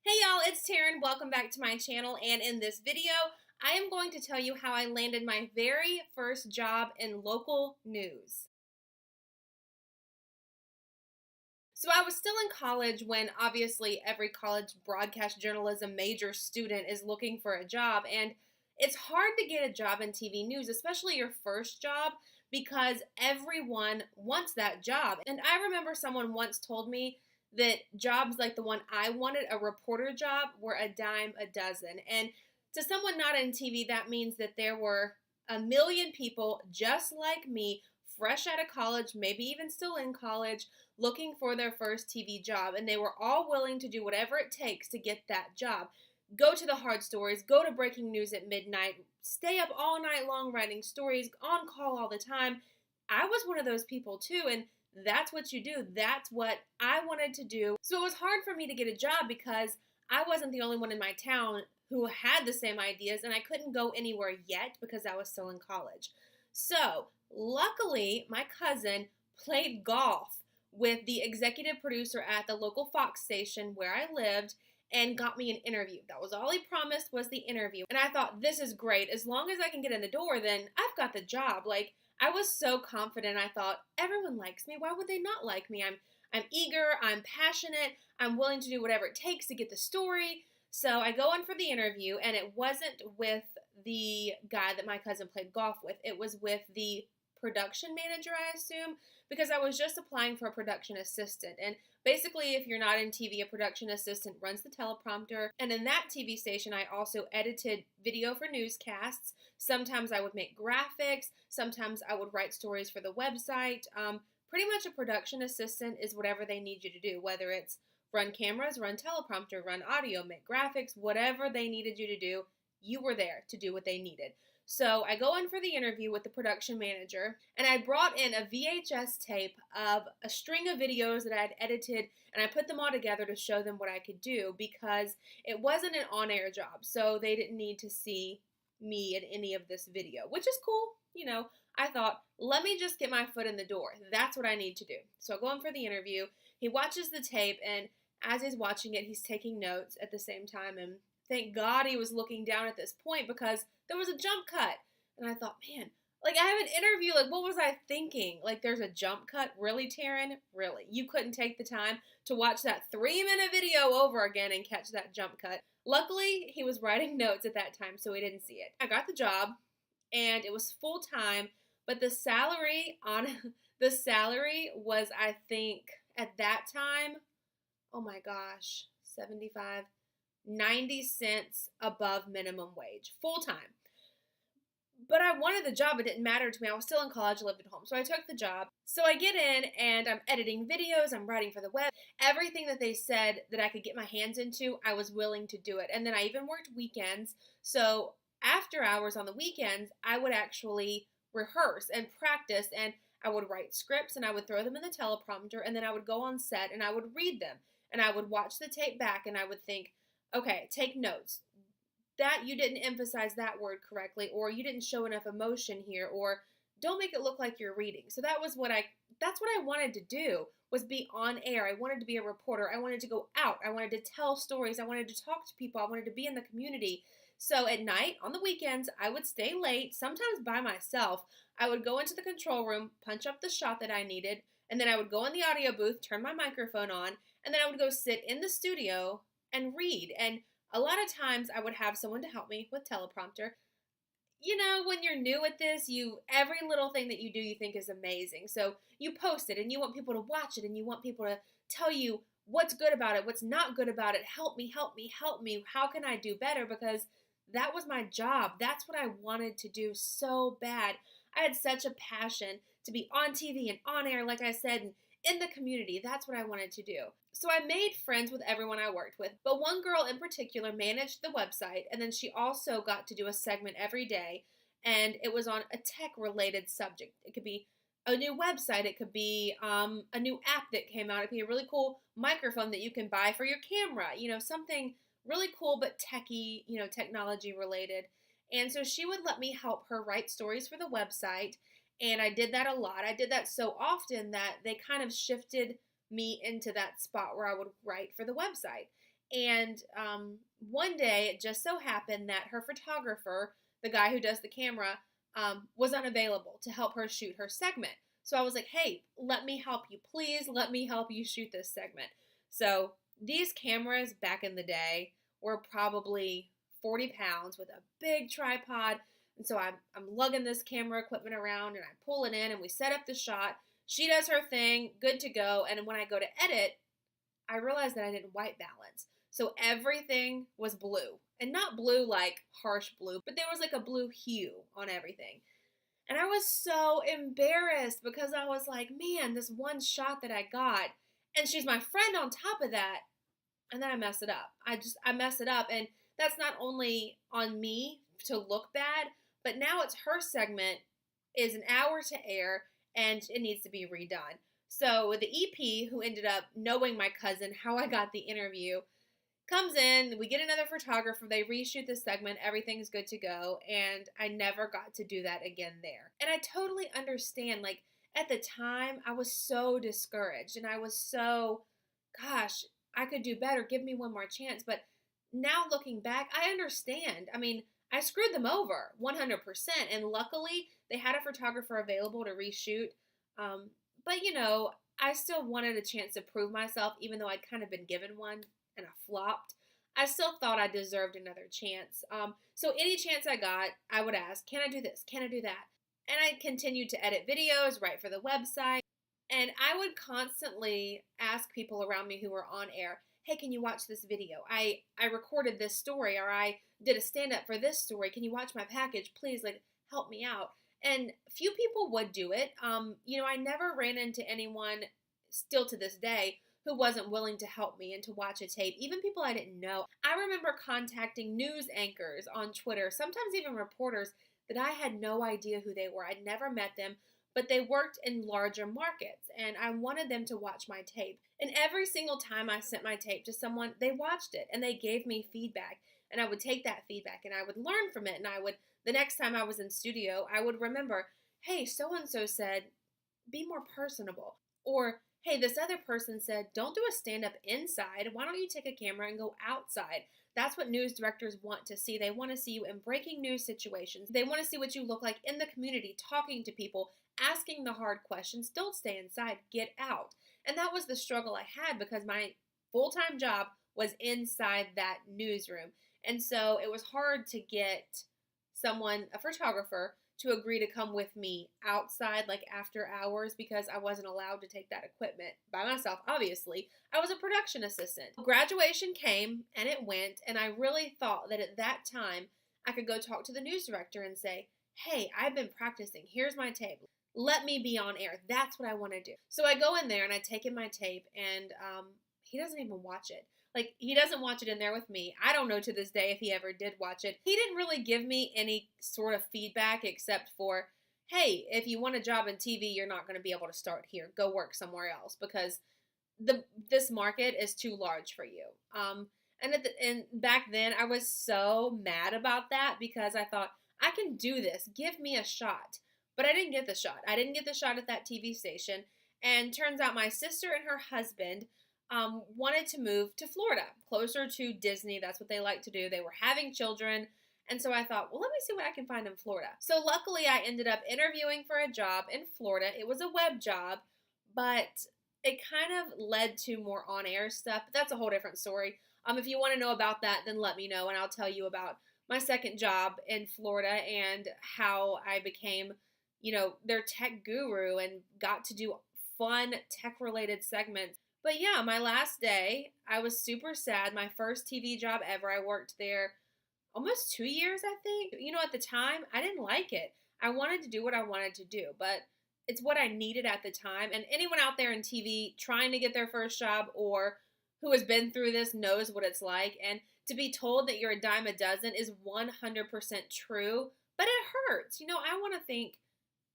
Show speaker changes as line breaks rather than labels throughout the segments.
Hey y'all, it's Taren. Welcome back to my channel, and in this video, I am going to tell you how I landed my very first job in local news. So I was still in college when obviously every college broadcast journalism major student is looking for a job, and it's hard to get a job in TV news, especially your first job, because everyone wants that job. And I remember someone once told me that jobs like the one I wanted, a reporter job, were a dime a dozen. And to someone not in TV, that means that there were a million people just like me, fresh out of college, maybe even still in college, looking for their first TV job, and they were all willing to do whatever it takes to get that job. Go to the hard stories, go to breaking news at midnight, stay up all night long writing stories, on call all the time. I was one of those people too, and that's what you do. That's what I wanted to do. So it was hard for me to get a job because I wasn't the only one in my town who had the same ideas, and I couldn't go anywhere yet because I was still in college. So, luckily, my cousin played golf with the executive producer at the local Fox station where I lived and got me an interview. That was all he promised, was the interview. And I thought, this is great. As long as I can get in the door, then I've got the job. Like, I was so confident. I thought, everyone likes me. Why would they not like me? I'm eager, I'm passionate, I'm willing to do whatever it takes to get the story. So I go in for the interview, and it wasn't with the guy that my cousin played golf with. It was with the production manager, I assume, because I was just applying for a production assistant. And basically, if you're not in TV, a production assistant runs the teleprompter. And in that TV station, I also edited video for newscasts. Sometimes I would make graphics. Sometimes I would write stories for the website. Pretty much a production assistant is whatever they need you to do, whether it's run cameras, run teleprompter, run audio, make graphics, whatever they needed you to do, you were there to do what they needed. So I go in for the interview with the production manager, and I brought in a VHS tape of a string of videos that I had edited, and I put them all together to show them what I could do because it wasn't an on-air job, so they didn't need to see me in any of this video, which is cool. You know, I thought, let me just get my foot in the door. That's what I need to do. So I go in for the interview. He watches the tape, and as he's watching it, he's taking notes at the same time, and thank God he was looking down at this point because there was a jump cut. And I thought, man, like I have an interview, like what was I thinking? Like there's a jump cut? Really, Taren? Really? You couldn't take the time to watch that 3-minute video over again and catch that jump cut. Luckily, he was writing notes at that time, so he didn't see it. I got the job, and it was full time, but the salary was, I think, at that time, oh my gosh, 75, 90 cents above minimum wage, full time. But I wanted the job. It didn't matter to me. I was still in college, lived at home. So I took the job. So I get in and I'm editing videos. I'm writing for the web. Everything that they said that I could get my hands into, I was willing to do it. And then I even worked weekends. So after hours on the weekends, I would actually rehearse and practice, and I would write scripts and I would throw them in the teleprompter, and then I would go on set and I would read them and I would watch the tape back and I would think, okay, take notes. That you didn't emphasize that word correctly, or you didn't show enough emotion here, or don't make it look like you're reading. So that's what I wanted to do, was be on air. I wanted to be a reporter. I wanted to go out. I wanted to tell stories. I wanted to talk to people. I wanted to be in the community. So at night, on the weekends, I would stay late, sometimes by myself. I would go into the control room, punch up the shot that I needed, and then I would go in the audio booth, turn my microphone on, and then I would go sit in the studio and read. And a lot of times I would have someone to help me with teleprompter. You know, when you're new at this, every little thing that you do you think is amazing. So you post it and you want people to watch it and you want people to tell you what's good about it, what's not good about it. Help me, help me, help me. How can I do better? Because that was my job. That's what I wanted to do so bad. I had such a passion to be on TV and on air, like I said, and in the community. That's what I wanted to do. So I made friends with everyone I worked with, but one girl in particular managed the website, and then she also got to do a segment every day, and it was on a tech-related subject. It could be a new website, it could be a new app that came out, it could be a really cool microphone that you can buy for your camera, something really cool but techy, technology-related. And so she would let me help her write stories for the website, and I did that a lot. I did that so often that they kind of shifted me into that spot where I would write for the website. And one day, it just so happened that her photographer, the guy who does the camera, was unavailable to help her shoot her segment. So I was like, hey, let me help you. Please let me help you shoot this segment. So these cameras back in the day were probably 40 pounds with a big tripod. And so I'm lugging this camera equipment around and I pull it in and we set up the shot. She does her thing, good to go. And when I go to edit, I realized that I didn't white balance. So everything was blue. And not blue like harsh blue, but there was like a blue hue on everything. And I was so embarrassed because I was like, man, this one shot that I got, and she's my friend on top of that, and then I mess it up. I mess it up, and that's not only on me to look bad, but now it's her segment is an hour to air, and it needs to be redone. So the EP, who ended up knowing my cousin, how I got the interview, comes in, we get another photographer, they reshoot the segment, everything's good to go, and I never got to do that again there. And I totally understand, like, at the time, I was so discouraged, and I was so, gosh, I could do better, give me one more chance, but now looking back, I understand. I mean, I screwed them over 100%, and luckily, they had a photographer available to reshoot, but, I still wanted a chance to prove myself, even though I'd kind of been given one, and I flopped. I still thought I deserved another chance. So any chance I got, I would ask, can I do this? Can I do that? And I continued to edit videos, write for the website. And I would constantly ask people around me who were on air, hey, can you watch this video? I recorded this story, or I did a stand-up for this story. Can you watch my package? Please, like, help me out. And few people would do it. I never ran into anyone, still to this day, who wasn't willing to help me and to watch a tape, even people I didn't know. I remember contacting news anchors on Twitter, sometimes even reporters that I had no idea who they were. I'd never met them, but they worked in larger markets, and I wanted them to watch my tape. And every single time I sent my tape to someone, they watched it, and they gave me feedback, and I would take that feedback, and I would learn from it, and the next time I was in studio, I would remember, hey, so-and-so said, be more personable, or hey, this other person said, don't do a stand-up inside. Why don't you take a camera and go outside? That's what news directors want to see. They want to see you in breaking news situations. They want to see what you look like in the community, talking to people, asking the hard questions. Don't stay inside. Get out. And that was the struggle I had because my full-time job was inside that newsroom. And so it was hard to get someone, a photographer, to agree to come with me outside, like after hours, because I wasn't allowed to take that equipment by myself, obviously. I was a production assistant. Graduation came and it went, and I really thought that at that time I could go talk to the news director and say, hey, I've been practicing. Here's my tape. Let me be on air. That's what I want to do. So I go in there and I take in my tape, and he doesn't even watch it. Like, he doesn't watch it in there with me. I don't know to this day if he ever did watch it. He didn't really give me any sort of feedback except for, hey, if you want a job in TV, you're not going to be able to start here. Go work somewhere else because this market is too large for you. And back then, I was so mad about that because I thought, I can do this. Give me a shot. But I didn't get the shot. I didn't get the shot at that TV station. And turns out my sister and her husband wanted to move to Florida, closer to Disney. That's what they like to do. They were having children. And so I thought, well, let me see what I can find in Florida. So luckily, I ended up interviewing for a job in Florida. It was a web job, but it kind of led to more on-air stuff. But that's a whole different story. If you want to know about that, then let me know, and I'll tell you about my second job in Florida and how I became, their tech guru and got to do fun tech-related segments. But yeah, my last day, I was super sad. My first TV job ever. I worked there almost 2 years, I think. At the time, I didn't like it. I wanted to do what I wanted to do, but it's what I needed at the time. And anyone out there in TV trying to get their first job or who has been through this knows what it's like. And to be told that you're a dime a dozen is 100% true, but it hurts. I want to think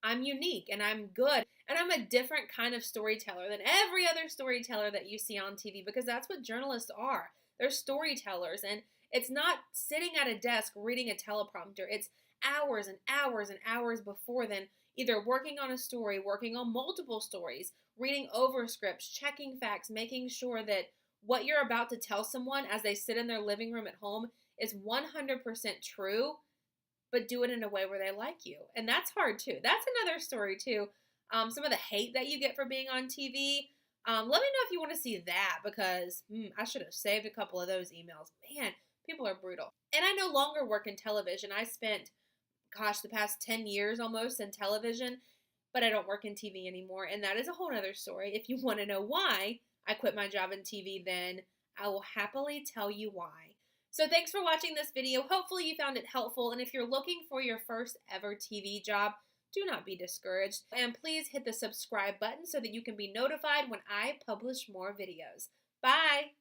I'm unique and I'm good and I'm a different kind of storyteller than every other storyteller that you see on TV, because that's what journalists are. They're storytellers, and it's not sitting at a desk reading a teleprompter. It's hours and hours and hours before then, either working on a story, working on multiple stories, reading over scripts, checking facts, making sure that what you're about to tell someone as they sit in their living room at home is 100% true, but do it in a way where they like you. And that's hard too. That's another story too. Some of the hate that you get for being on TV. Let me know if you want to see that, because I should have saved a couple of those emails. Man, people are brutal. And I no longer work in television. I spent, the past 10 years almost in television, but I don't work in TV anymore. And that is a whole other story. If you want to know why I quit my job in TV, then I will happily tell you why. So thanks for watching this video. Hopefully you found it helpful. And if you're looking for your first ever TV job, do not be discouraged. And please hit the subscribe button so that you can be notified when I publish more videos. Bye!